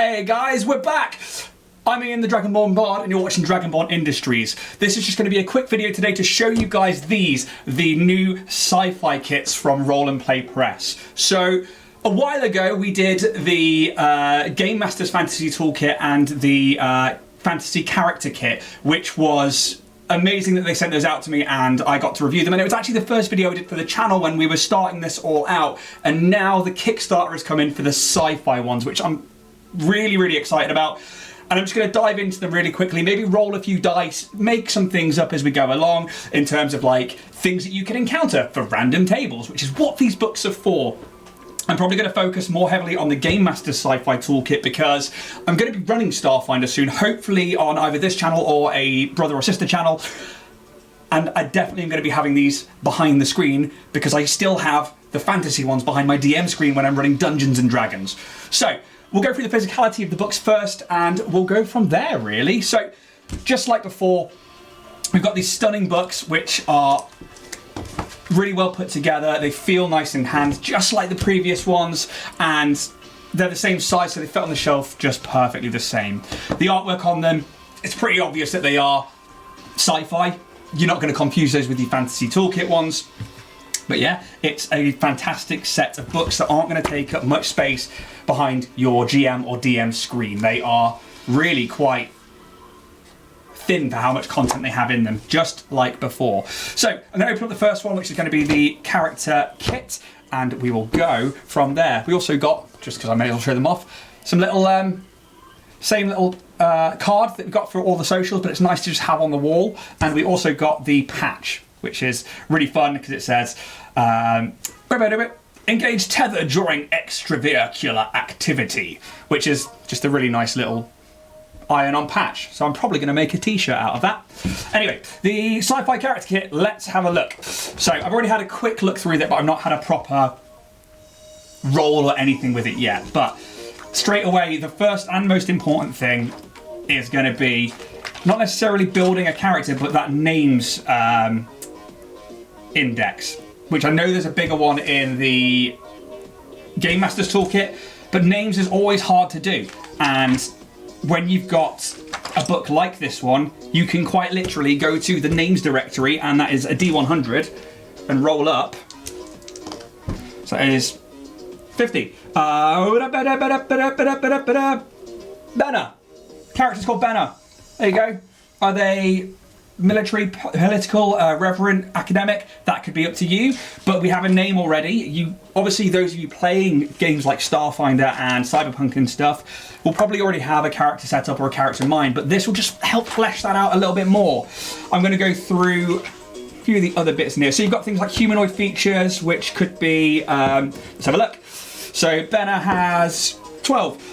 Hey guys, we're back! I'm Ian the DragonBorn Bard and you're watching DragonBorn Industries. This is just going to be a quick video today to show you guys the new sci-fi kits from Roll and Play Press. So, a while ago we did the Game Master's Fantasy Toolkit and the Fantasy Character Kit, which was amazing that they sent those out to me and I got to review them. And it was actually the first video I did for the channel when we were starting this all out. And now the Kickstarter has come in for the sci-fi ones, which I'm really excited about. And I'm just going to dive into them really quickly, maybe roll a few dice, make some things up as we go along in terms of like things that you can encounter for random tables, which is what these books are for. I'm probably going to focus more heavily on the Game Master's Sci-Fi Toolkit because I'm going to be running Starfinder soon, hopefully on either this channel or a brother or sister channel. And I definitely am going to be having these behind the screen because I still have the fantasy ones behind my DM screen when I'm running Dungeons and Dragons. So we'll go through the physicality of the books first and we'll go from there really. So just like before, we've got these stunning books which are really well put together. They feel nice in hand, just like the previous ones, and they're the same size, so they fit on the shelf just perfectly the same. The artwork on them, it's pretty obvious that they are sci-fi. You're not going to confuse those with the Fantasy Toolkit ones. But yeah, it's a fantastic set of books that aren't going to take up much space behind your GM or DM screen. They are really quite thin for how much content they have in them, just like before. So I'm going to open up the first one, which is going to be the character kit, and we will go from there. We also got, just because I may as well show them off, some little, same little card that we got for all the socials, but it's nice to just have on the wall. And we also got the patch, which is really fun because it says, engage tether during extravehicular activity, which is just a really nice little iron-on patch. So I'm probably going to make a t-shirt out of that. Anyway, the sci-fi character kit, let's have a look. So I've already had a quick look through that, but I've not had a proper roll or anything with it yet. But straight away, the first and most important thing is going to be not necessarily building a character, but that names index, which I know there's a bigger one in the Game Master's Toolkit, but names is always hard to do. And when you've got a book like this one, you can quite literally go to the names directory, and that is a D100, and roll up. So it is 50. Banner. Character's called Banner. There you go. Are they military, political, reverent, academic? That could be up to you, but we have a name already. You obviously, those of you playing games like Starfinder and Cyberpunk and stuff will probably already have a character set up or a character in mind, but this will just help flesh that out a little bit more. I'm going to go through a few of the other bits in here. So you've got things like humanoid features, which could be, let's have a look. So Benna has 12.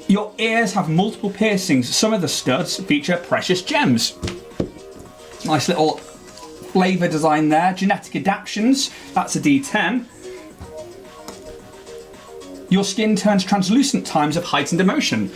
Your ears have multiple piercings. Some of the studs feature precious gems. Nice little flavour design there. Genetic adaptions, that's a D10. Your skin turns translucent times of heightened emotion.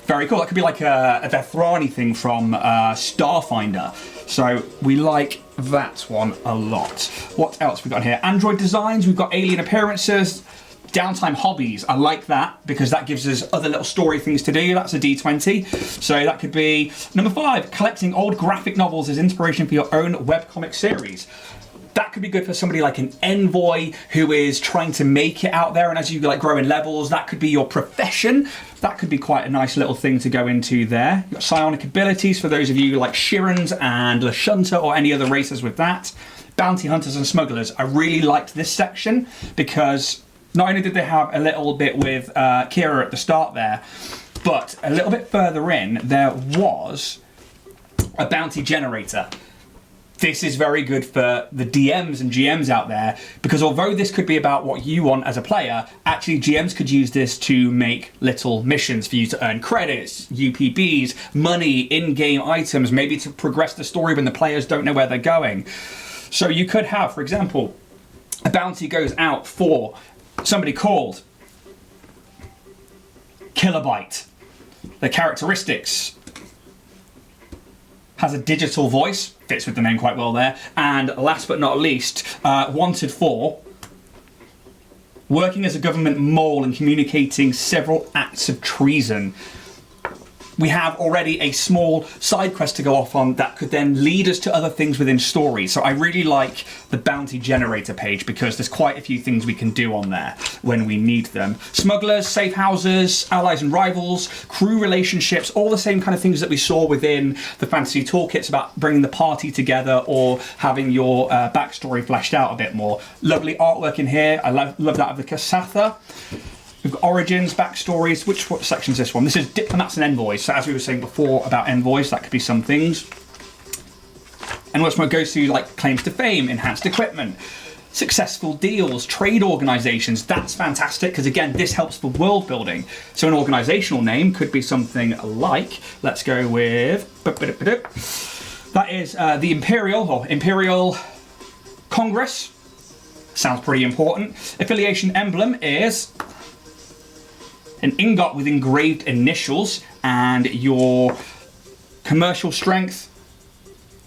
Very cool. That could be like a Vethrani thing from Starfinder. So we like that one a lot. What else we got here? Android designs. We've got alien appearances. Downtime hobbies, I like that because that gives us other little story things to do. That's a D20. So that could be number 5, collecting old graphic novels as inspiration for your own webcomic series. That could be good for somebody like an envoy who is trying to make it out there, and as you like grow in levels, that could be your profession. That could be quite a nice little thing to go into there. You've got psionic abilities for those of you like Shirans and Lashunta or any other races with that. Bounty hunters and smugglers. I really liked this section because not only did they have a little bit with Kira at the start there, but a little bit further in, there was a bounty generator. This is very good for the DMs and GMs out there, because although this could be about what you want as a player, actually GMs could use this to make little missions for you to earn credits, UPBs, money, in-game items, maybe to progress the story when the players don't know where they're going. So you could have, for example, a bounty goes out for somebody called Kilobyte. The characteristics: has a digital voice, fits with the name quite well there, and last but not least, wanted for Working as a government mole and communicating several acts of treason. We have already a small side quest to go off on that could then lead us to other things within stories. So I really like the bounty generator page because there's quite a few things we can do on there when we need them. Smugglers, safe houses, allies and rivals, crew relationships, all the same kind of things that we saw within the fantasy toolkits about bringing the party together or having your backstory fleshed out a bit more. Lovely artwork in here. I love that of the Kasatha. We've got origins, backstories. What section is this one? This is diplomats and envoys. So as we were saying before about envoys, that could be some things. And what's more goes to like claims to fame, enhanced equipment, successful deals, trade organizations. That's fantastic because again, this helps for world building. So an organizational name could be something like, let's go with, that is the Imperial Congress. Sounds pretty important. Affiliation emblem is an ingot with engraved initials, and your commercial strength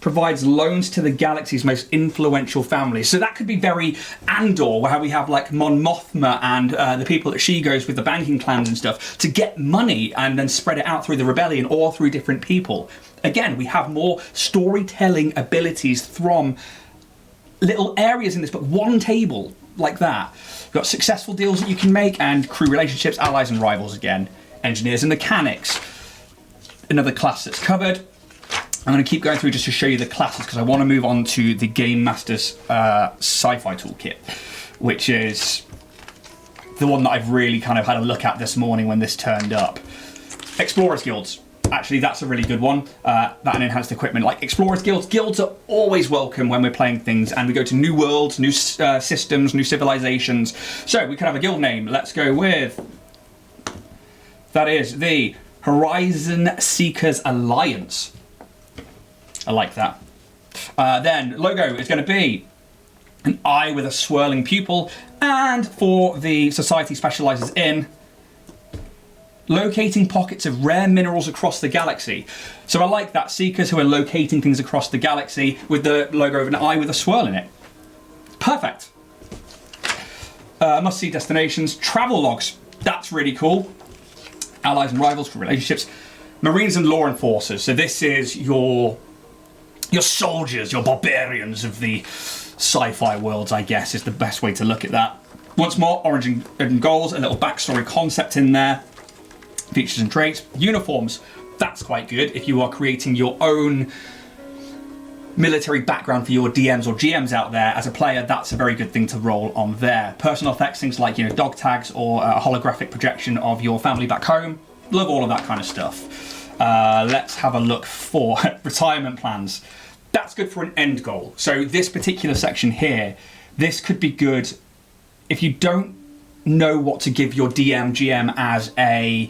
provides loans to the galaxy's most influential families. So that could be very Andor, where we have like Mon Mothma and the people that she goes with, the banking clans and stuff, to get money and then spread it out through the rebellion or through different people. Again, we have more storytelling abilities from little areas in this, but one table like that. You've got successful deals that you can make and crew relationships, allies and rivals again. Engineers and mechanics. Another class that's covered. I'm going to keep going through just to show you the classes because I want to move on to the Game Master's sci-fi toolkit, which is the one that I've really kind of had a look at this morning when this turned up. Explorers Guilds. Actually, that's a really good one. That and enhanced equipment. Like Explorers Guilds. Guilds are always welcome when we're playing things and we go to new worlds, new systems, new civilizations. So we could have a guild name. Let's go with... that is the Horizon Seekers Alliance. I like that. Then logo is going to be an eye with a swirling pupil. And for the society specializes in locating pockets of rare minerals across the galaxy. So I like that. Seekers who are locating things across the galaxy with the logo of an eye with a swirl in it. Perfect. Must-see destinations. Travel logs. That's really cool. Allies and rivals for relationships. Marines and law enforcers. So this is your soldiers, your barbarians of the sci-fi worlds, I guess, is the best way to look at that. Once more, orange and gold, a little backstory concept in there. Features and traits. Uniforms, that's quite good if you are creating your own military background for your DMs or GMs out there. As a player, that's a very good thing to roll on there. Personal effects, things like, dog tags or a holographic projection of your family back home. Love all of that kind of stuff. Let's have a look for retirement plans. That's good for an end goal. So this particular section here, this could be good if you don't know what to give your DM, GM as a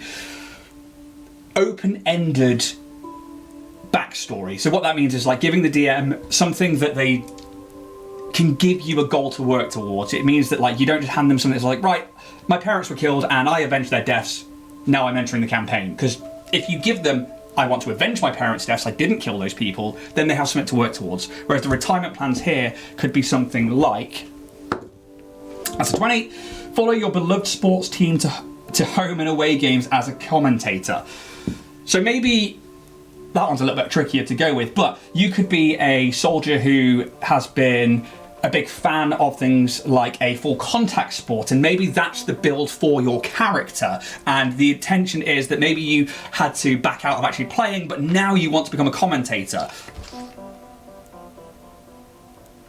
open-ended backstory. So what that means is like giving the DM something that they can give you a goal to work towards. It means that like you don't just hand them something that's like, right, my parents were killed and I avenged their deaths, now I'm entering the campaign. Because if you give them, I want to avenge my parents' deaths, I didn't kill those people, then they have something to work towards. Whereas the retirement plans here could be something like, that's a 20, follow your beloved sports team to home and away games as a commentator. So maybe that one's a little bit trickier to go with, but you could be a soldier who has been a big fan of things like a full contact sport, and maybe that's the build for your character, and the intention is that maybe you had to back out of actually playing, but now you want to become a commentator.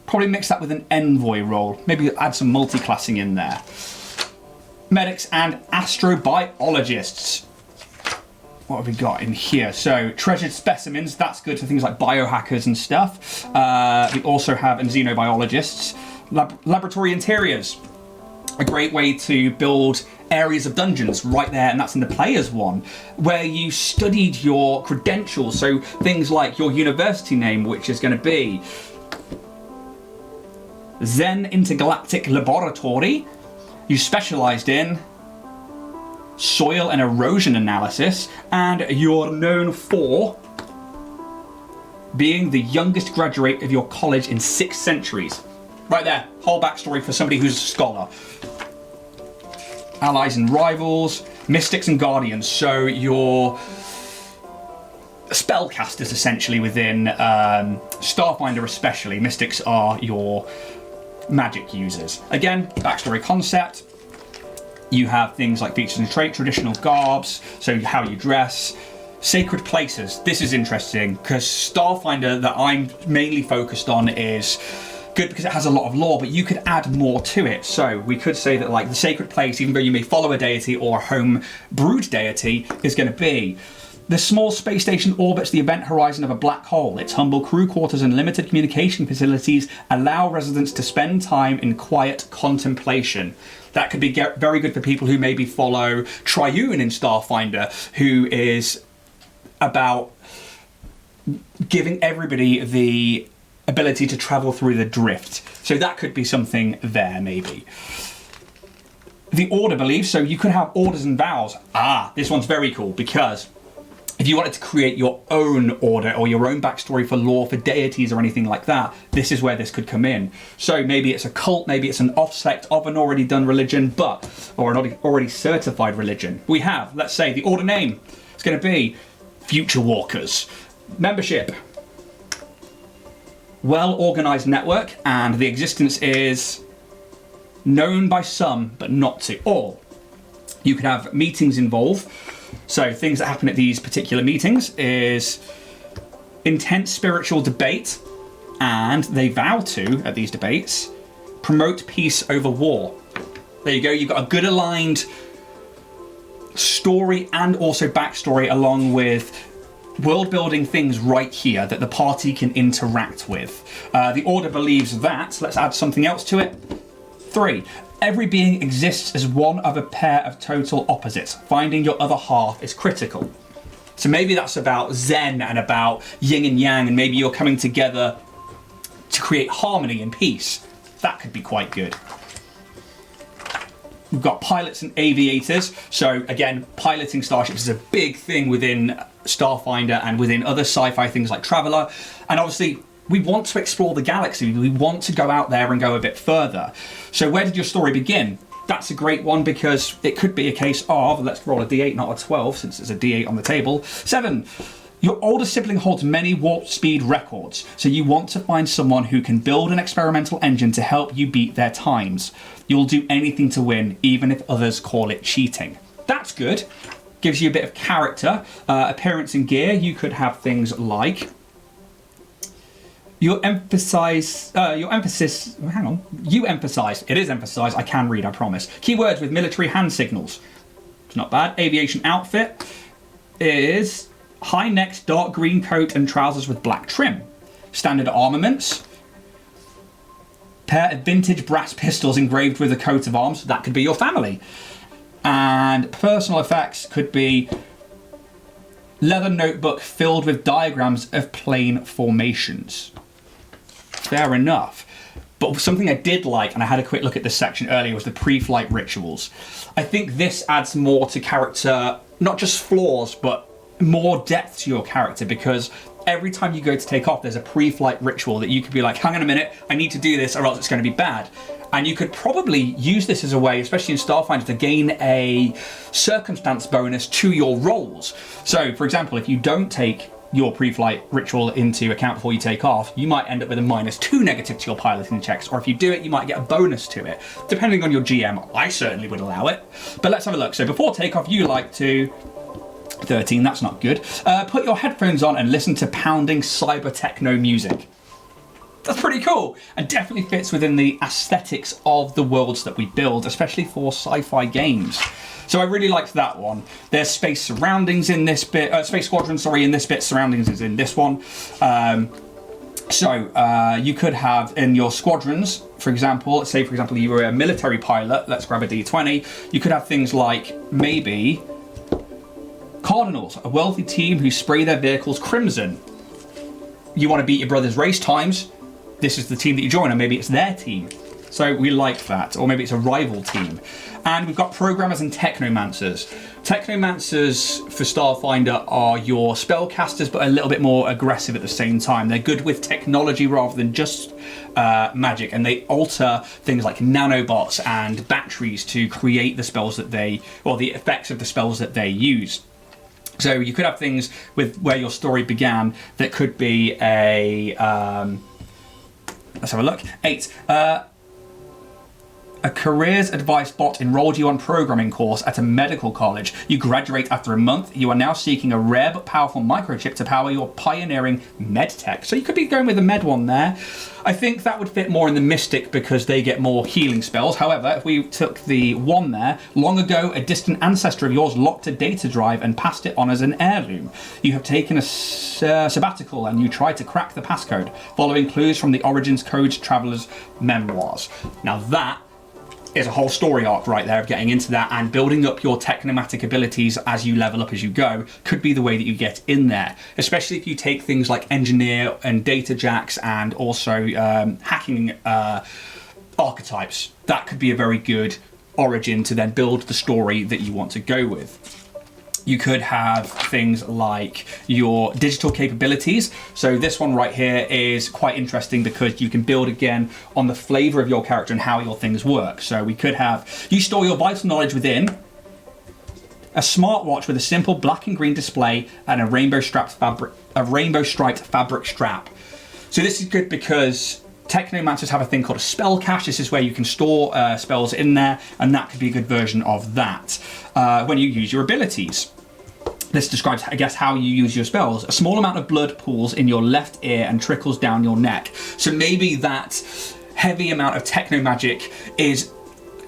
Probably mix that with an envoy role. Maybe add some multi-classing in there. Medics and astrobiologists. What have we got in here? So, treasured specimens, that's good for things like biohackers and stuff. We also have xenobiologists. Laboratory interiors, a great way to build areas of dungeons right there, and that's in the player's one, where you studied your credentials. So, things like your university name, which is going to be Zen Intergalactic Laboratory. You specialised in soil and erosion analysis, and you're known for being the youngest graduate of your college in 6 centuries. Right there, whole backstory for somebody who's a scholar. allies and rivals, mystics and guardians. So your spellcasters essentially within Starfinder especially. Mystics are your magic users. Again, backstory concept. You have things like features and traits, traditional garbs, so how you dress. Sacred places. This is interesting because Starfinder that I'm mainly focused on is good because it has a lot of lore, but you could add more to it. So we could say that like the sacred place, even though you may follow a deity or a home brewed deity, is going to be the small space station orbits the event horizon of a black hole. Its humble crew quarters and limited communication facilities allow residents to spend time in quiet contemplation. That could be very good for people who maybe follow Triune in Starfinder, who is about giving everybody the ability to travel through the drift. So that could be something there, maybe. The order beliefs, so you could have orders and vows. This one's very cool because if you wanted to create your own order or your own backstory for lore, for deities or anything like that, this is where this could come in. So maybe it's a cult, maybe it's an offsect of an already done religion, or an already certified religion. We have, let's say, the order name. It's going to be Future Walkers. Membership. Well-organized network, and the existence is known by some, but not to all. You could have meetings involved. So things that happen at these particular meetings is intense spiritual debate, and they vow to, at these debates, promote peace over war. There you go, you've got a good aligned story and also backstory along with world building things right here that the party can interact with. The order believes that, let's add something else to it. 3. Every being exists as one of a pair of total opposites. Finding your other half is critical. So maybe that's about Zen and about yin and yang, and maybe you're coming together to create harmony and peace. That could be quite good. We've got pilots and aviators. So again, piloting starships is a big thing within Starfinder and within other sci-fi things like Traveller. And obviously, we want to explore the galaxy. We want to go out there and go a bit further. So where did your story begin? That's a great one because it could be a case of, let's roll a d8, not a 12, since there's a d8 on the table. 7. Your older sibling holds many warp speed records, so you want to find someone who can build an experimental engine to help you beat their times. You'll do anything to win, even if others call it cheating. That's good. Gives you a bit of character. Appearance and gear, you could have things like you emphasize, it is emphasized, I can read, I promise. Keywords with military hand signals. It's not bad. Aviation outfit is high neck, dark green coat and trousers with black trim. Standard armaments. Pair of vintage brass pistols engraved with a coat of arms. That could be your family. And personal effects could be leather notebook filled with diagrams of plane formations. Fair enough. But something I did like, and I had a quick look at this section earlier, was the pre-flight rituals. I think this adds more to character, not just flaws, but more depth to your character, because every time you go to take off, there's a pre-flight ritual that you could be like, hang on a minute, I need to do this or else it's going to be bad. And you could probably use this as a way, especially in Starfinder, to gain a circumstance bonus to your rolls. So, for example, if you don't take your pre-flight ritual into account before you take off, you might end up with a -2 negative to your piloting checks, or if you do it, you might get a bonus to it, depending on your GM. I certainly would allow it. But let's have a look. So before takeoff, you like to 13, that's not good. Put your headphones on and listen to pounding cyber techno music. That's pretty cool, and definitely fits within the aesthetics of the worlds that we build, especially for sci-fi games. So I really liked that one. There's space surroundings in this bit, space squadron, sorry, in this bit, surroundings is in this one. You could have in your squadrons, for example, let's say, for example, you were a military pilot, let's grab a D20, you could have things like maybe Cardinals, a wealthy team who spray their vehicles crimson. You want to beat your brother's race times, this is the team that you join, or maybe it's their team. So we like that, or maybe it's a rival team. And we've got programmers and technomancers. Technomancers for Starfinder are your spellcasters, but a little bit more aggressive at the same time. They're good with technology rather than just magic, and they alter things like nanobots and batteries to create the spells that they, or the effects of the spells that they use. So you could have things with where your story began that could be a, let's have a look, 8. A careers advice bot enrolled you on programming course at a medical college. You graduate after a month. You are now seeking a rare but powerful microchip to power your pioneering med tech. So you could be going with the med one there. I think that would fit more in the mystic because they get more healing spells. However, if we took the 1 there, long ago a distant ancestor of yours locked a data drive and passed it on as an heirloom. You have taken a sabbatical and you tried to crack the passcode, following clues from the Origins Code Traveler's memoirs. Now that is a whole story arc right there of getting into that, and building up your technomatic abilities as you level up as you go could be the way that you get in there, especially if you take things like engineer and data jacks and also hacking archetypes. That could be a very good origin to then build the story that you want to go with. You could have things like your digital capabilities. So this one right here is quite interesting because you can build again on the flavor of your character and how your things work. So we could have, you store your vital knowledge within a smartwatch with a simple black and green display and a rainbow striped fabric strap. So this is good because Technomancers have a thing called a spell cache. This is where you can store spells in there, and that could be a good version of that when you use your abilities. This describes, I guess, how you use your spells. A small amount of blood pools in your left ear and trickles down your neck. So maybe that heavy amount of techno magic is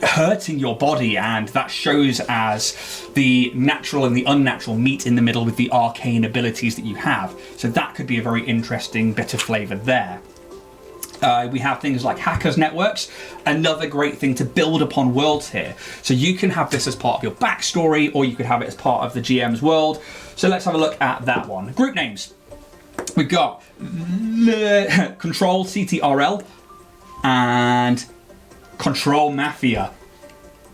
hurting your body, and that shows as the natural and the unnatural meet in the middle with the arcane abilities that you have. So that could be a very interesting bit of flavour there. We have things like hackers networks, another great thing to build upon worlds here. So you can have this as part of your backstory, or you could have it as part of the GM's world. So let's have a look at that one. Group names. We've got Control CTRL and Control Mafia.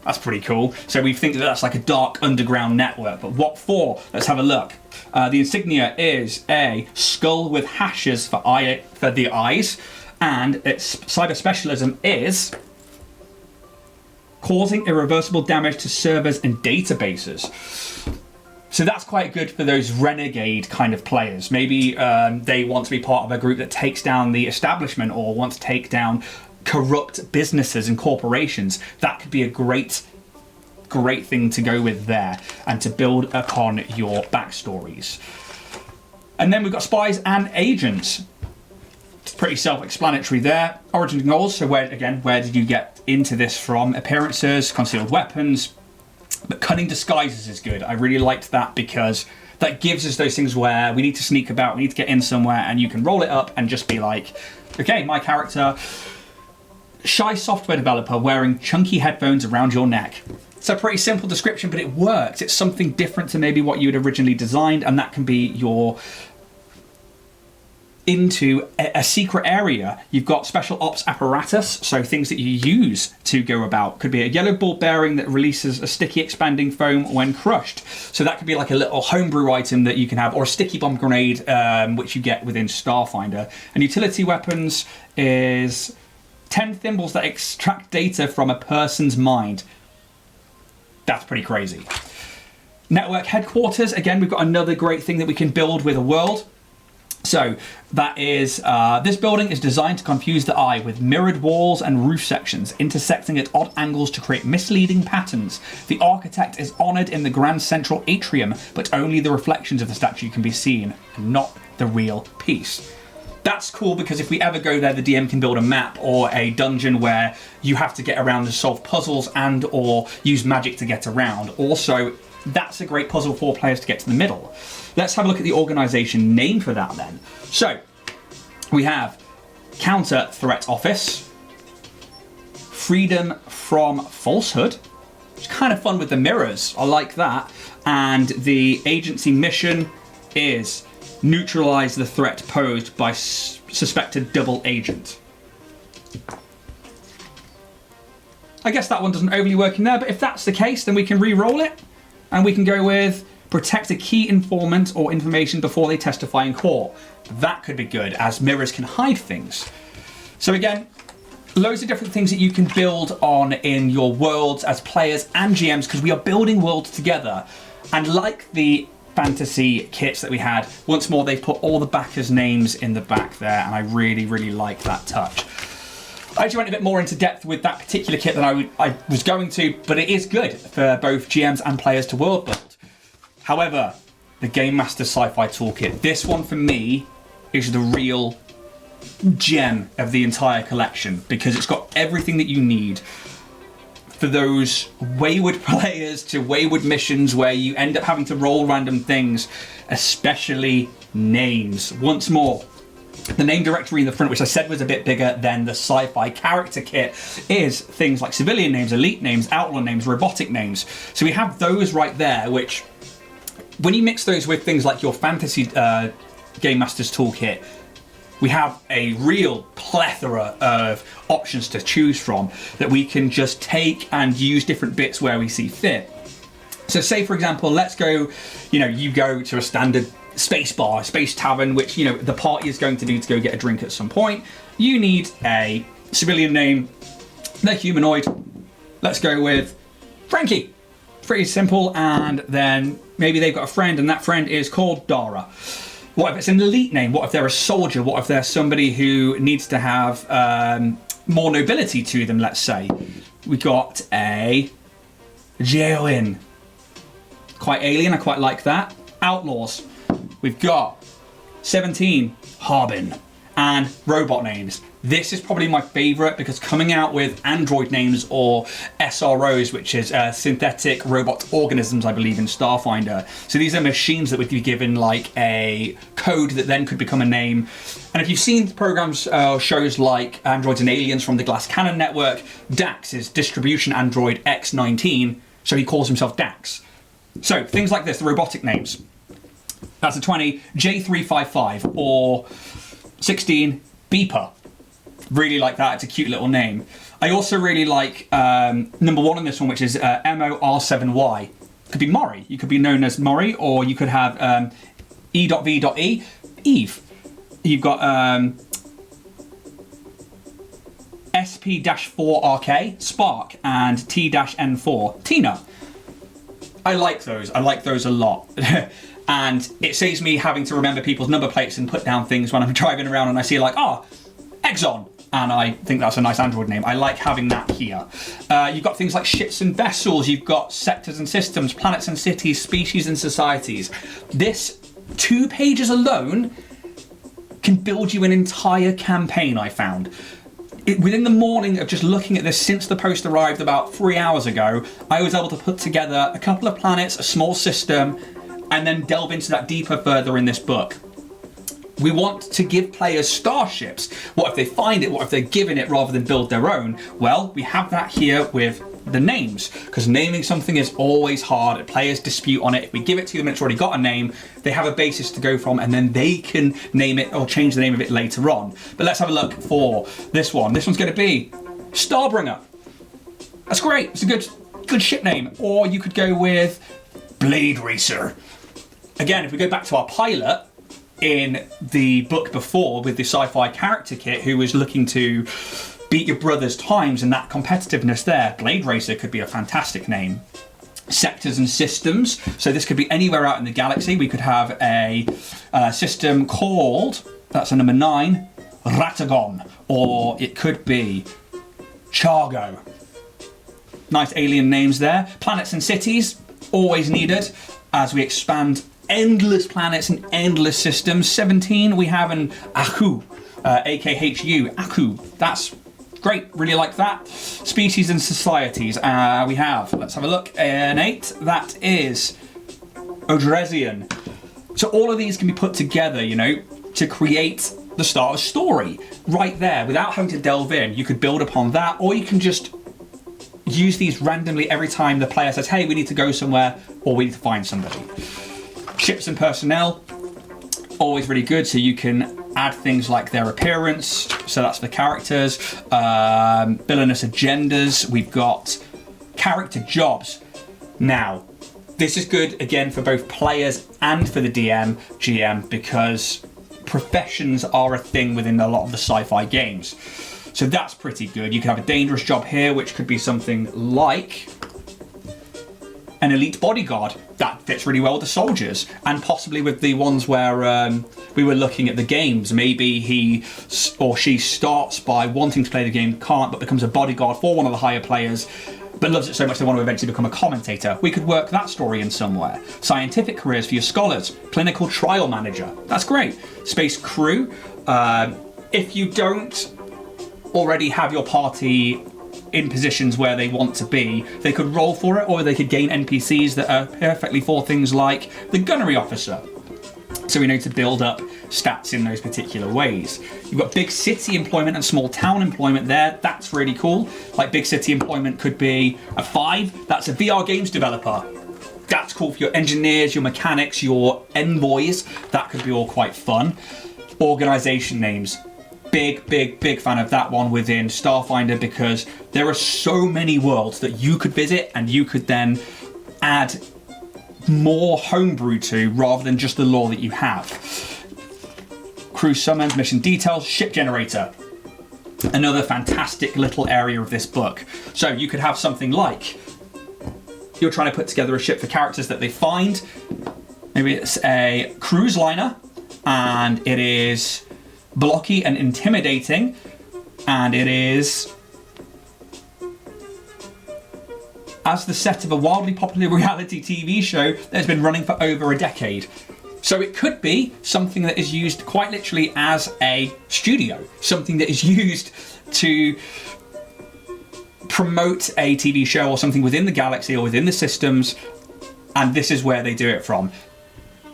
That's pretty cool. So we think that that's like a dark underground network. But what for? Let's have a look. The insignia is a skull with hashes for the eyes. And its cyber specialism is causing irreversible damage to servers and databases. So that's quite good for those renegade kind of players. Maybe they want to be part of a group that takes down the establishment or wants to take down corrupt businesses and corporations. That could be a great thing to go with there and to build upon your backstories. And then we've got spies and agents. Pretty self-explanatory there. Origin goals, so where did you get into this from? Appearances, concealed weapons, but cunning disguises is good. I really liked that because that gives us those things where we need to sneak about, we need to get in somewhere, and you can roll it up and just be like, okay, my character, shy software developer wearing chunky headphones around your neck. It's a pretty simple description, but it works. It's something different to maybe what you had originally designed, and that can be your into a secret area. You've got special ops apparatus, so things that you use to go about. Could be a yellow ball bearing that releases a sticky expanding foam when crushed. So that could be like a little homebrew item that you can have, or a sticky bomb grenade, which you get within Starfinder. And utility weapons is 10 thimbles that extract data from a person's mind. That's pretty crazy. Network headquarters, again, we've got another great thing that we can build with a world. So that is, this building is designed to confuse the eye with mirrored walls and roof sections intersecting at odd angles to create misleading patterns. The architect is honoured in the grand central atrium, but only the reflections of the statue can be seen, and not the real piece. That's cool because if we ever go there, the DM can build a map or a dungeon where you have to get around and solve puzzles and or use magic to get around. Also, that's a great puzzle for players to get to the middle. Let's have a look at the organization name for that then. So we have Counter Threat Office, Freedom from Falsehood, which is kind of fun with the mirrors. I like that. And the agency mission is neutralize the threat posed by suspected double agent. I guess that one doesn't overly work in there, but if that's the case, then we can re-roll it. And we can go with protect a key informant or information before they testify in court. That could be good, as mirrors can hide things. So again, loads of different things that you can build on in your worlds as players and GMs, because we are building worlds together. And like the fantasy kits that we had, once more they've put all the backers' names in the back there, and I really, really like that touch. I actually went a bit more into depth with that particular kit than I was going to, but it is good for both GMs and players to world build. However, the Game Master Sci-Fi Toolkit, this one for me is the real gem of the entire collection, because it's got everything that you need for those wayward players to wayward missions where you end up having to roll random things, especially names. Once more, the name directory in the front, which I said was a bit bigger than the sci-fi character kit, is things like civilian names, elite names, outlaw names, robotic names. So we have those right there, which when you mix those with things like your fantasy Game Master's Toolkit, we have a real plethora of options to choose from that we can just take and use different bits where we see fit. So say, for example, let's go, you go to a standard space bar, space tavern, which, the party is going to do to go get a drink at some point. You need a civilian name. They're humanoid. Let's go with Frankie. Pretty simple. And then maybe they've got a friend, and that friend is called Dara. What if it's an elite name? What if they're a soldier? What if they're somebody who needs to have more nobility to them, let's say? We got a Jailin. Quite alien, I quite like that. Outlaws. We've got 17, Harbin, and robot names. This is probably my favorite, because coming out with android names, or SROs, which is synthetic robot organisms, I believe, in Starfinder. So these are machines that would be given like a code that then could become a name. And if you've seen programs, shows like Androids and Aliens from the Glass Cannon Network, Dax is Distribution Android X19, so he calls himself Dax. So things like this, the robotic names. That's a 20, J355, or 16, Beeper. Really like that, it's a cute little name. I also really like number one on this one, which is MOR7Y. Could be Mori, you could be known as Mori, or you could have E.V.E, Eve. You've got SP-4RK, Spark, and T-N4, Tina. I like those a lot. And it saves me having to remember people's number plates and put down things when I'm driving around and I see like, Exxon. And I think that's a nice Android name. I like having that here. You've got things like ships and vessels. You've got sectors and systems, planets and cities, species and societies. This 2 pages alone can build you an entire campaign, I found. Within the morning of just looking at this, since the post arrived about 3 hours ago, I was able to put together a couple of planets, a small system, and then delve into that deeper further in this book. We want to give players starships. What if they find it? What if they're given it rather than build their own? Well, we have that here with the names, because naming something is always hard. Players dispute on it. If we give it to them and it's already got a name, they have a basis to go from, and then they can name it or change the name of it later on. But let's have a look for this one. This one's going to be Starbringer. That's great. It's a good ship name. Or you could go with Blade Racer. Again, if we go back to our pilot in the book before with the sci-fi character kit, who was looking to beat your brother's times and that competitiveness there, Blade Racer could be a fantastic name. Sectors and systems. So this could be anywhere out in the galaxy. We could have a system called, that's a number 9, Ratagon. Or it could be Chargo. Nice alien names there. Planets and cities, always needed as we expand endless planets and endless systems. 17, we have an Aku, AKHU, Aku. That's great, really like that. Species and societies, we have, let's have a look, an 8, that is Odresian. So all of these can be put together, to create the start of a story right there without having to delve in. You could build upon that, or you can just use these randomly every time the player says, hey, we need to go somewhere, or we need to find somebody. Ships and personnel, always really good, so you can add things like their appearance, so that's the characters, villainous agendas. We've got character jobs. Now, This is good, again, for both players and for the DM, GM, because professions are a thing within a lot of the sci-fi games. So that's pretty good. You can have a dangerous job here, which could be something like an elite bodyguard. That fits really well with the soldiers, and possibly with the ones where we were looking at the games. Maybe he or she starts by wanting to play the game, can't, but becomes a bodyguard for one of the higher players, but loves it so much they want to eventually become a commentator. We could work that story in somewhere. Scientific careers for your scholars. Clinical trial manager. That's great. Space crew. If you don't already have your party in positions where they want to be, they could roll for it, or they could gain NPCs that are perfectly for things like the gunnery officer. So we know to build up stats in those particular ways. You've got big city employment and small town employment there. That's really cool. Like big city employment could be a 5. That's a VR games developer. That's cool for your engineers, your mechanics, your envoys. That could be all quite fun. Organization names. Big fan of that one within Starfinder, because there are so many worlds that you could visit and you could then add more homebrew to, rather than just the lore that you have. Crew summons, mission details, ship generator. Another fantastic little area of this book. So you could have something like, you're trying to put together a ship for characters that they find. Maybe it's a cruise liner, and it is blocky and intimidating, and it is as the set of a wildly popular reality TV show that has been running for over a decade. So it could be something that is used quite literally as a studio, something that is used to promote a TV show or something within the galaxy or within the systems, and this is where they do it from.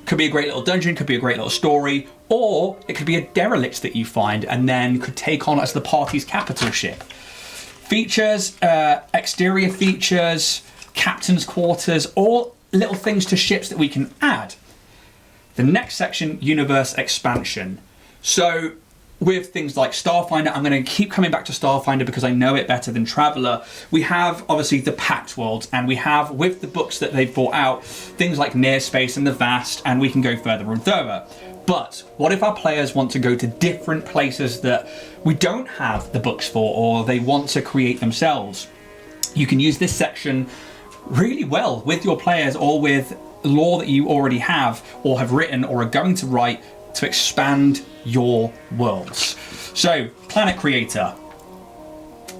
Could be a great little dungeon, could be a great little story, or it could be a derelict that you find and then could take on as the party's capital ship. Features, exterior features, captain's quarters, all little things to ships that we can add. The next section, universe expansion. So with things like Starfinder, I'm going to keep coming back to Starfinder because I know it better than Traveller. We have obviously the Pact Worlds, and we have, with the books that they've brought out, things like Near Space and the Vast, and we can go further and further. But what if our players want to go to different places that we don't have the books for, or they want to create themselves? You can use this section really well with your players, or with lore that you already have or have written or are going to write, to expand your worlds. So, Planet Creator.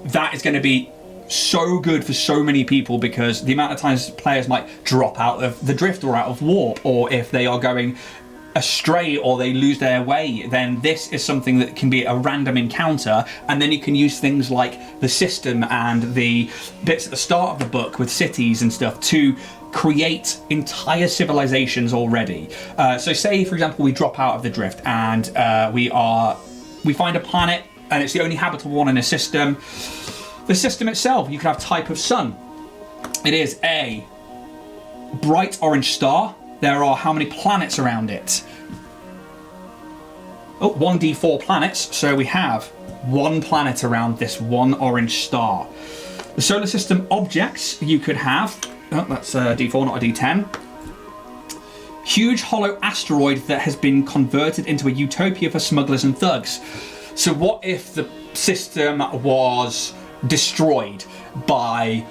That is going to be so good for so many people, because the amount of times players might drop out of the drift or out of warp, or if they are going astray or they lose their way, then this is something that can be a random encounter, and then you can use things like the system and the bits at the start of the book with cities and stuff to create entire civilizations already. So say, for example, we drop out of the drift and we find a planet and it's the only habitable one in a system. The system itself, you can have type of sun. It is a bright orange star. There are how many planets around it? 1d4 planets. So we have 1 planet around this one orange star. The solar system objects you could have, that's a d4, not a d10. Huge hollow asteroid that has been converted into a utopia for smugglers and thugs. So what if the system was destroyed by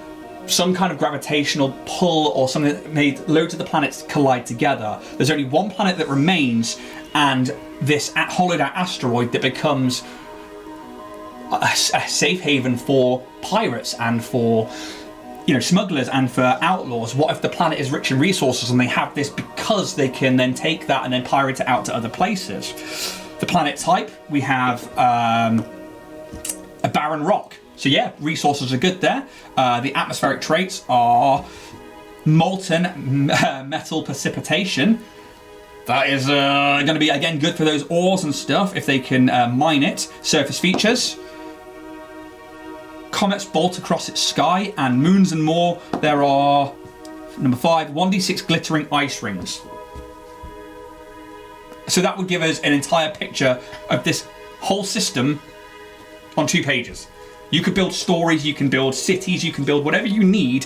some kind of gravitational pull or something that made loads of the planets collide together? There's only 1 planet that remains, and this hollowed out asteroid that becomes a safe haven for pirates and for, smugglers and for outlaws. What if the planet is rich in resources and they have this because they can then take that and then pirate it out to other places? The planet type, we have a barren rock. So yeah, resources are good there. The atmospheric traits are molten metal precipitation. That is going to be, again, good for those ores and stuff if they can mine it. Surface features. Comets bolt across its sky, and moons and more. There are, number 5, 1d6 glittering ice rings. So that would give us an entire picture of this whole system on 2 pages. You could build stories, you can build cities, you can build whatever you need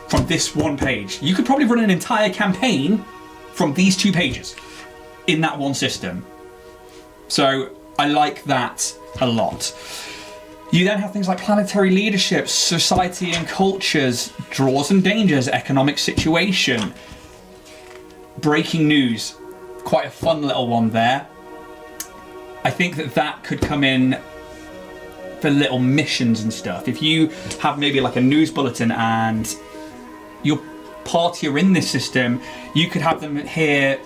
from this one page. You could probably run an entire campaign from these 2 pages in that one system. So I like that a lot. You then have things like planetary leadership, society and cultures, draws and dangers, economic situation, breaking news. Quite a fun little one there. I think that could come in for little missions and stuff. If you have maybe like a news bulletin and your party are in this system, you could have them here.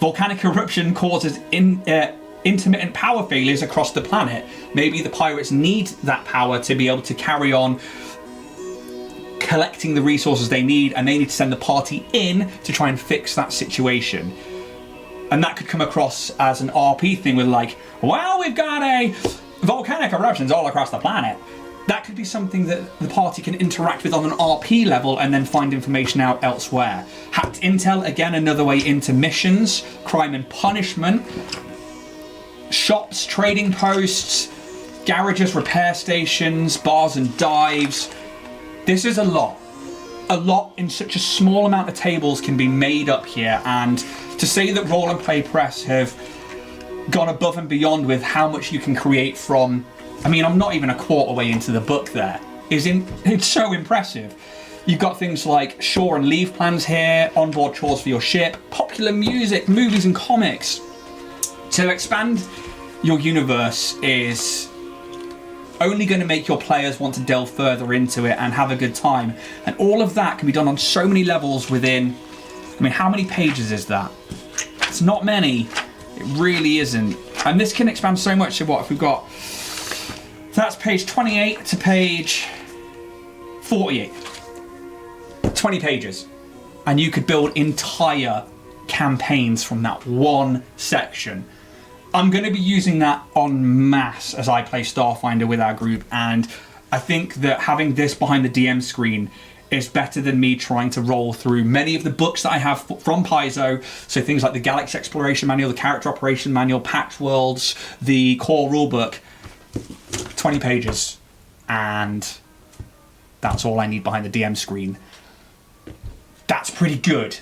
Volcanic eruption causes intermittent power failures across the planet. Maybe the pirates need that power to be able to carry on collecting the resources they need, and they need to send the party in to try and fix that situation. And that could come across as an RP thing with like, well, we've got a volcanic eruptions all across the planet. That could be something that the party can interact with on an RP level and then find information out elsewhere. Hacked intel, again, another way into missions. Crime and punishment. Shops, trading posts, garages, repair stations, bars and dives. This is a lot. A lot in such a small amount of tables can be made up here, and to say that Roll and Play Press have gone above and beyond with how much you can create from, I mean, I'm not even a quarter way into the book there, it's so impressive. You've got things like shore and leave plans here, onboard chores for your ship, popular music, movies and comics. To expand your universe is only going to make your players want to delve further into it and have a good time. And all of that can be done on so many levels within, I mean, how many pages is that? It's not many. It really isn't. And this can expand so much. So what if we've got, that's page 28 to page 48. 20 pages. And you could build entire campaigns from that one section. I'm going to be using that en masse as I play Starfinder with our group, and I think that having this behind the DM screen is better than me trying to roll through many of the books that I have from Paizo, so things like the Galaxy Exploration Manual, the Character Operation Manual, Pact Worlds, the core rulebook. 20 pages, and that's all I need behind the DM screen. That's pretty good.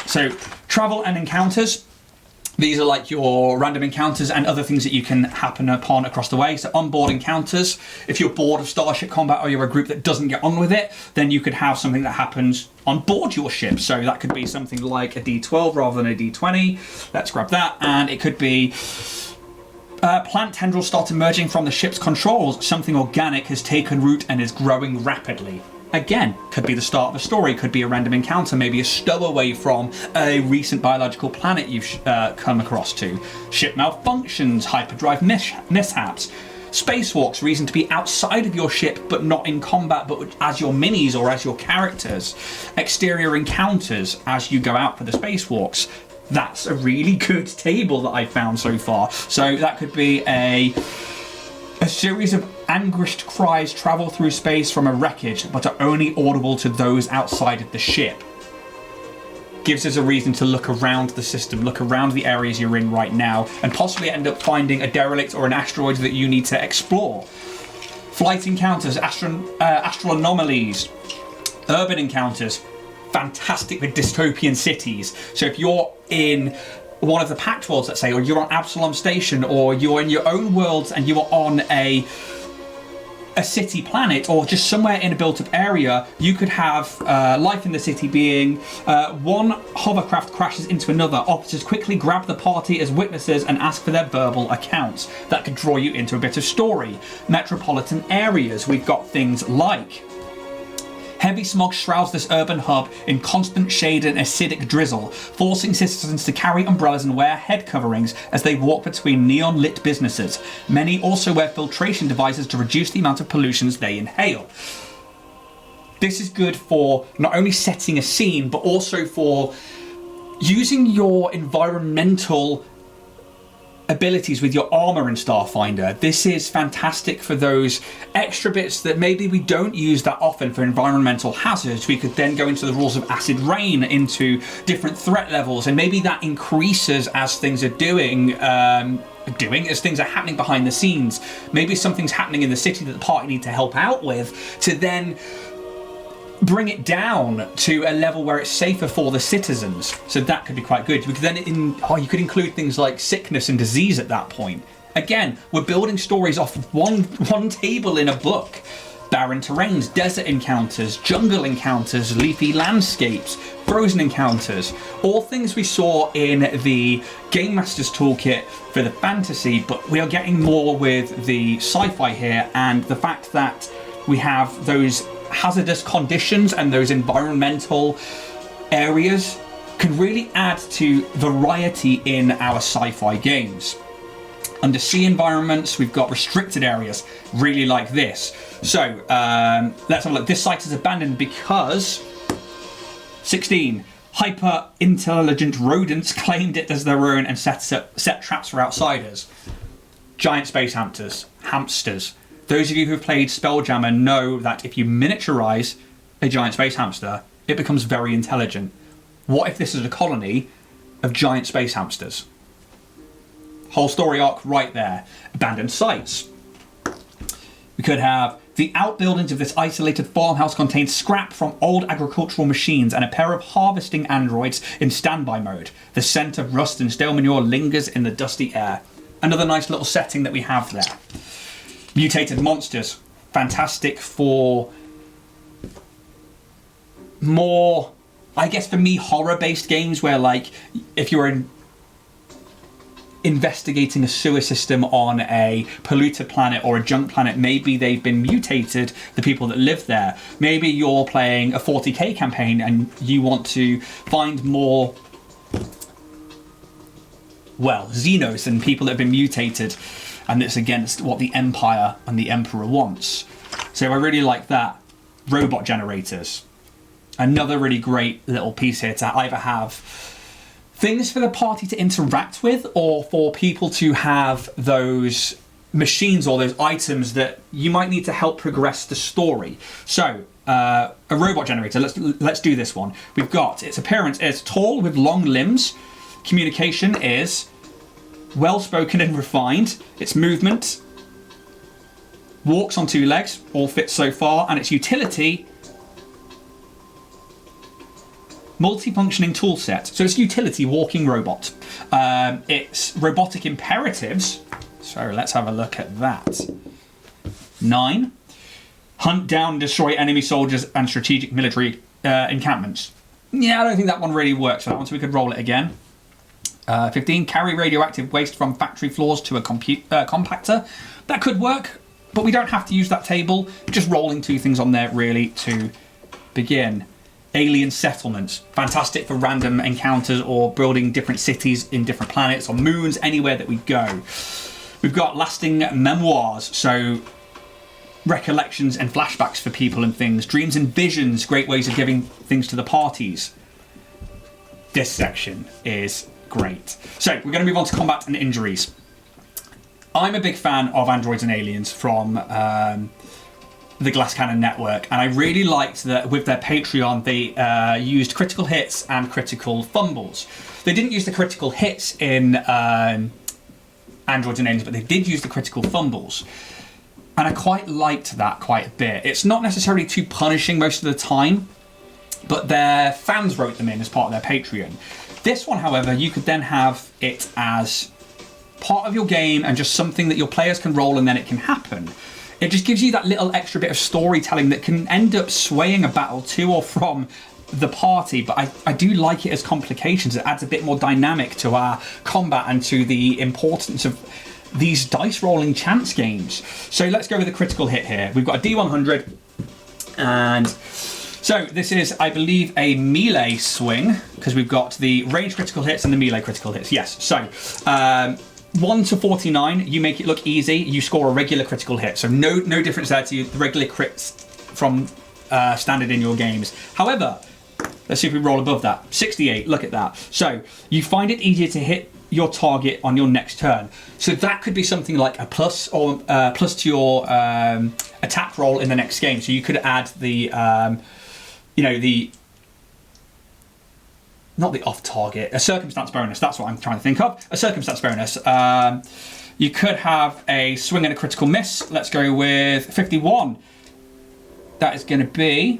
So, travel and encounters. These are like your random encounters and other things that you can happen upon across the way. So onboard encounters, if you're bored of Starship Combat or you're a group that doesn't get on with it, then you could have something that happens on board your ship. So that could be something like a D12 rather than a D20. Let's grab that. And it could be plant tendrils start emerging from the ship's controls. Something organic has taken root and is growing rapidly. Again, could be the start of a story, could be a random encounter, maybe a stowaway from a recent biological planet you've come across to. Ship malfunctions, hyperdrive mishaps. Spacewalks, reason to be outside of your ship but not in combat but as your minis or as your characters. Exterior encounters as you go out for the spacewalks. That's a really good table that I've found so far. So that could be a series of anguished cries travel through space from a wreckage, but are only audible to those outside of the ship. Gives us a reason to look around the system, look around the areas you're in right now, and possibly end up finding a derelict or an asteroid that you need to explore. Flight encounters, astral anomalies, urban encounters, fantastic with dystopian cities. So if you're in one of the Pact worlds, let's say, or you're on Absalom Station, or you're in your own worlds and you are on a city planet, or just somewhere in a built-up area, you could have life in the city being one hovercraft crashes into another. Officers quickly grab the party as witnesses and ask for their verbal accounts. That could draw you into a bit of story. Metropolitan areas, we've got things like heavy smog shrouds this urban hub in constant shade and acidic drizzle, forcing citizens to carry umbrellas and wear head coverings as they walk between neon-lit businesses. Many also wear filtration devices to reduce the amount of pollutions they inhale. This is good for not only setting a scene, but also for using your environmental abilities with your armor in Starfinder. This is fantastic for those extra bits that maybe we don't use that often for environmental hazards. We could then go into the rules of acid rain, into different threat levels, and maybe that increases as things are as things are happening behind the scenes. Maybe something's happening in the city that the party need to help out with, to then bring it down to a level where it's safer for the citizens. So that could be quite good. Because then you could include things like sickness and disease at that point. Again, we're building stories off of one table in a book. Barren terrains, desert encounters, jungle encounters, leafy landscapes, frozen encounters, all things we saw in the Game Master's Toolkit for the fantasy, but we are getting more with the sci-fi here, and the fact that we have those hazardous conditions and those environmental areas can really add to variety in our sci-fi games. Undersea environments, we've got restricted areas, really like this. So let's have a look. This site is abandoned because 16 hyper-intelligent rodents claimed it as their own and set traps for outsiders. Giant space hamsters. Those of you who have played Spelljammer know that if you miniaturize a giant space hamster, it becomes very intelligent. What if this is a colony of giant space hamsters? Whole story arc right there. Abandoned sites. We could have the outbuildings of this isolated farmhouse contains scrap from old agricultural machines and a pair of harvesting androids in standby mode. The scent of rust and stale manure lingers in the dusty air. Another nice little setting that we have there. Mutated monsters. Fantastic for more, I guess for me, horror-based games where, like, if you're investigating a sewer system on a polluted planet or a junk planet, maybe they've been mutated, the people that live there. Maybe you're playing a 40k campaign and you want to find more, well, Xenos and people that have been mutated, and it's against what the Empire and the Emperor wants. So I really like that. Robot generators. Another really great little piece here to either have things for the party to interact with, or for people to have those machines or those items that you might need to help progress the story. So, a robot generator, let's do this one. We've got, its appearance is tall with long limbs. Communication is well-spoken and refined. Its movement walks on 2 legs, all fits so far, and its utility, multi-functioning tool set. So it's utility walking robot. It's robotic imperatives. So let's have a look at that. 9. Hunt down and destroy enemy soldiers and strategic military encampments. Yeah, I don't think that one really works for that one, so we could roll it again. 15. Carry radioactive waste from factory floors to a compactor. That could work, but we don't have to use that table. Just rolling 2 things on there really to begin. Alien settlements, fantastic for random encounters or building different cities in different planets or moons, anywhere that we go. We've got lasting memoirs, so recollections and flashbacks for people and things. Dreams and visions, great ways of giving things to the parties. This section is great. So we're going to move on to combat and injuries. I'm a big fan of Androids and Aliens from the Glass Cannon Network, and I really liked that with their Patreon they used critical hits and critical fumbles. They didn't use the critical hits in Androids and Aliens, but they did use the critical fumbles, and I quite liked that quite a bit. It's not necessarily too punishing most of the time, but their fans wrote them in as part of their Patreon. This one, however, you could then have it as part of your game and just something that your players can roll and then it can happen. It just gives you that little extra bit of storytelling that can end up swaying a battle to or from the party, but I do like it as complications. It adds a bit more dynamic to our combat and to the importance of these dice rolling chance games. So let's go with a critical hit here. We've got a D100, and so this is, I believe, a melee swing, because we've got the range critical hits and the melee critical hits. Yes, so 1 to 49, you make it look easy, you score a regular critical hit. So no difference there to the regular crits from standard in your games. However, let's see if we roll above that. 68, look at that. So you find it easier to hit your target on your next turn. So that could be something like a plus or plus to your attack roll in the next game. So you could add the, not the off-target, a circumstance bonus, that's what I'm trying to think of. A circumstance bonus. You could have a swing and a critical miss. Let's go with 51. That is going to be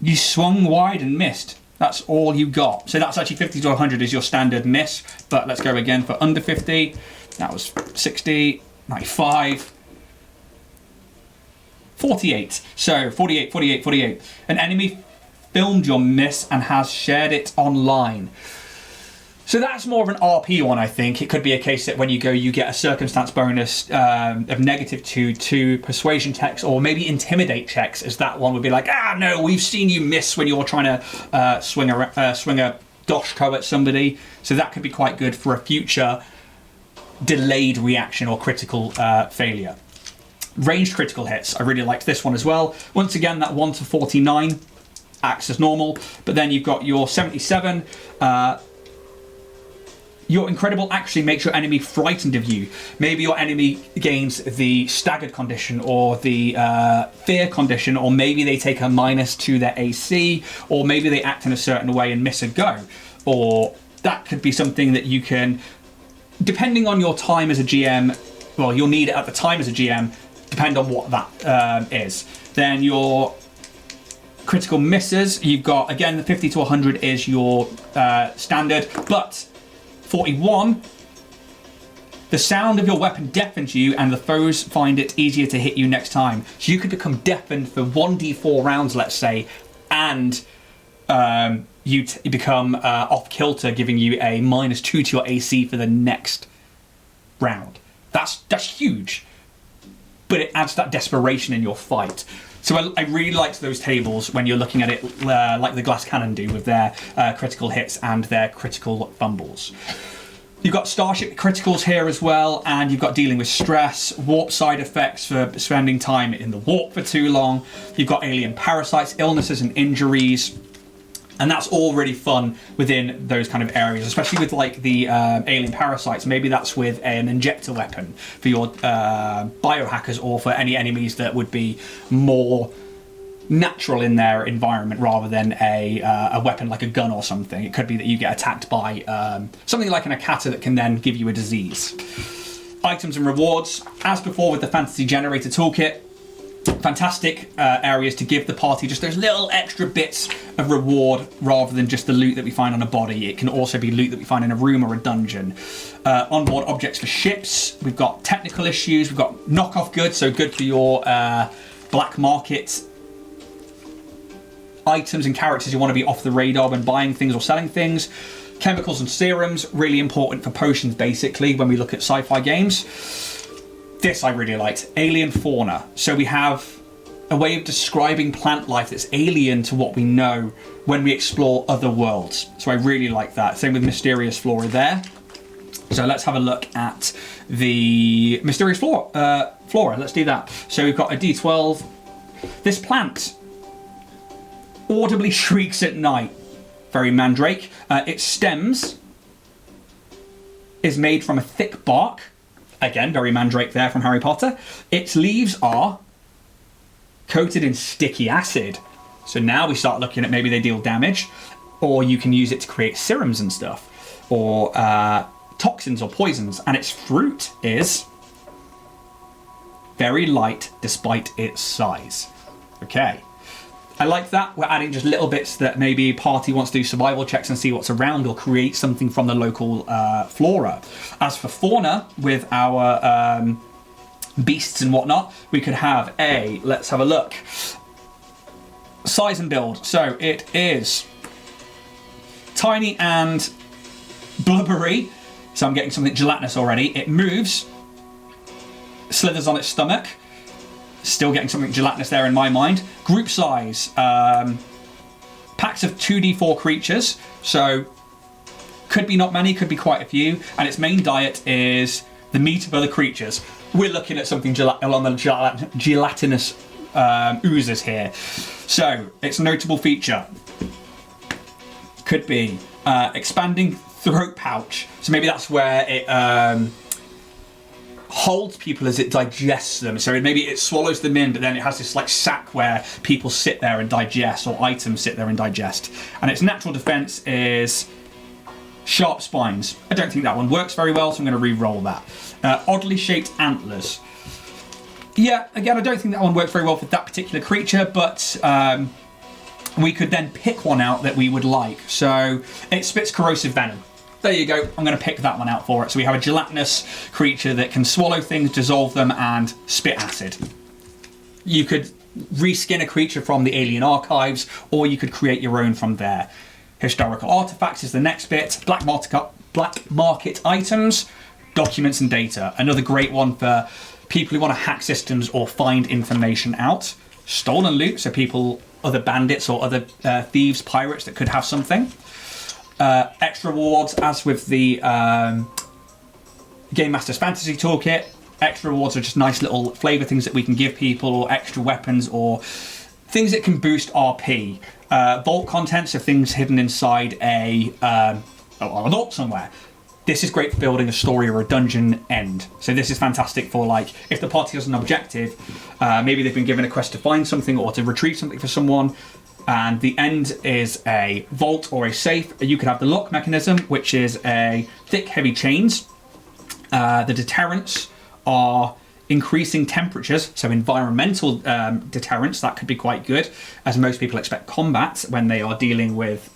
You swung wide and missed. That's all you got. So that's actually 50 to 100 is your standard miss. But let's go again for under 50. That was 60, 95, 48. So 48, 48, 48. An enemy filmed your miss and has shared it online. So that's more of an RP one, I think. It could be a case that when you go, you get a circumstance bonus of -2 to persuasion checks, or maybe intimidate checks, as that one would be like, ah, no, we've seen you miss when you're trying to swing a doshko at somebody. So that could be quite good for a future delayed reaction or critical failure. Ranged critical hits. I really liked this one as well. Once again, that 1 to 49 acts as normal, but then you've got your 77. Your incredible actually makes your enemy frightened of you. Maybe your enemy gains the staggered condition or the fear condition, or maybe they take a minus to their AC, or maybe they act in a certain way and miss a go. Or that could be something that you can, depending on your time as a GM, well, you'll need it at the time as a GM, depend on what that is. Then your critical misses, you've got, again, the 50 to 100 is your standard, but 41, the sound of your weapon deafens you and the foes find it easier to hit you next time. So you could become deafened for 1d4 rounds, let's say, and you become off kilter, giving you a -2 to your AC for the next round. That's huge, but it adds that desperation in your fight. So I really liked those tables when you're looking at it like the Glass Cannon do with their critical hits and their critical fumbles. You've got Starship criticals here as well, and you've got dealing with stress, warp side effects for spending time in the warp for too long. You've got alien parasites, illnesses and injuries. And that's all really fun within those kind of areas, especially with like the alien parasites. Maybe that's with an injector weapon for your biohackers, or for any enemies that would be more natural in their environment rather than a weapon like a gun or something. It could be that you get attacked by something like an Akata that can then give you a disease. Items and rewards. As before with the Fantasy Generator Toolkit, fantastic areas to give the party just those little extra bits of reward rather than just the loot that we find on a body. It can also be loot that we find in a room or a dungeon. Onboard objects for ships. We've got technical issues. We've got knockoff goods, so good for your black market items and characters you want to be off the radar when buying things or selling things. Chemicals and serums, really important for potions basically when we look at sci-fi games. This I really liked. Alien fauna. So we have a way of describing plant life that's alien to what we know when we explore other worlds. So I really like that. Same with mysterious flora there. So let's have a look at the mysterious flora. Let's do that. So we've got a D12. This plant audibly shrieks at night. Very mandrake. Its stems is made from a thick bark. Again, very mandrake there from Harry Potter. Its leaves are coated in sticky acid. So now we start looking at maybe they deal damage, or you can use it to create serums and stuff, or toxins or poisons. And its fruit is very light despite its size. Okay. I like that. We're adding just little bits that maybe a party wants to do survival checks and see what's around, or create something from the local flora. As for fauna, with our beasts and whatnot, we could have let's have a look. Size and build. So it is tiny and blubbery. So I'm getting something gelatinous already. It moves, slithers on its stomach. Still getting something gelatinous there in my mind. Group size. Packs of 2d4 creatures. So could be not many, could be quite a few. And its main diet is the meat of other creatures. We're looking at something along the gelatinous oozes here. So its notable feature could be expanding throat pouch. So maybe that's where it holds people as it digests them. So maybe it swallows them in, but then it has this like sack where people sit there and digest, or items sit there and digest. And its natural defense is sharp spines. I don't think that one works very well, so I'm going to re-roll that. Oddly shaped antlers. Yeah, again, I don't think that one works very well for that particular creature, but we could then pick one out that we would like. So it spits corrosive venom. There you go. I'm going to pick that one out for it. So we have a gelatinous creature that can swallow things, dissolve them, and spit acid. You could reskin a creature from the Alien Archives, or you could create your own from there. Historical artifacts is the next bit. Black market items, documents and data. Another great one for people who want to hack systems or find information out. Stolen loot, so people, other bandits or other thieves, pirates that could have something. Extra rewards, as with the Game Master's Fantasy Toolkit. Extra rewards are just nice little flavour things that we can give people, or extra weapons, or things that can boost RP. Vault contents, so things hidden inside a vault somewhere. This is great for building a story or a dungeon end. So this is fantastic for, like, if the party has an objective, maybe they've been given a quest to find something or to retrieve something for someone, and the end is a vault or a safe. You could have the lock mechanism, which is a thick, heavy chains. The deterrents are increasing temperatures, so environmental deterrents. That could be quite good, as most people expect combat when they are dealing with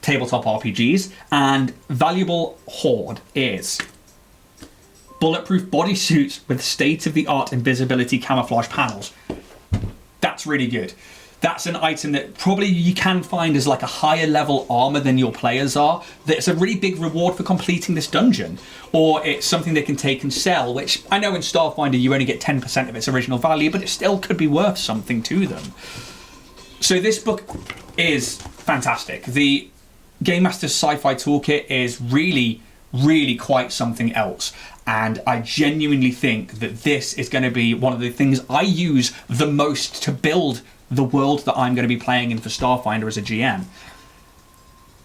tabletop RPGs. And valuable hoard is bulletproof bodysuits with state-of-the-art invisibility camouflage panels. That's really good. That's an item that probably you can find as like a higher level armor than your players are. That's a really big reward for completing this dungeon. Or it's something they can take and sell, which I know in Starfinder you only get 10% of its original value, but it still could be worth something to them. So this book is fantastic. The Game Master's Sci-Fi Toolkit is really, really quite something else. And I genuinely think that this is going to be one of the things I use the most to build the world that I'm going to be playing in for Starfinder as a GM.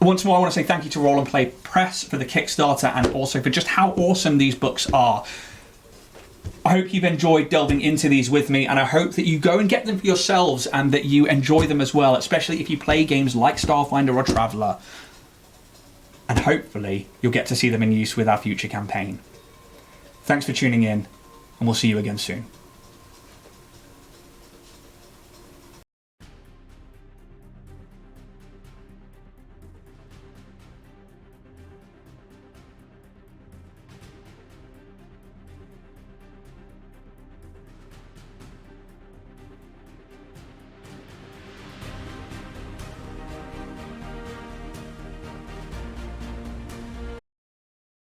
Once more, I want to say thank you to Roll and Play Press for the Kickstarter, and also for just how awesome these books are. I hope you've enjoyed delving into these with me, and I hope that you go and get them for yourselves and that you enjoy them as well, especially if you play games like Starfinder or Traveller. And hopefully you'll get to see them in use with our future campaign. Thanks for tuning in, and we'll see you again soon.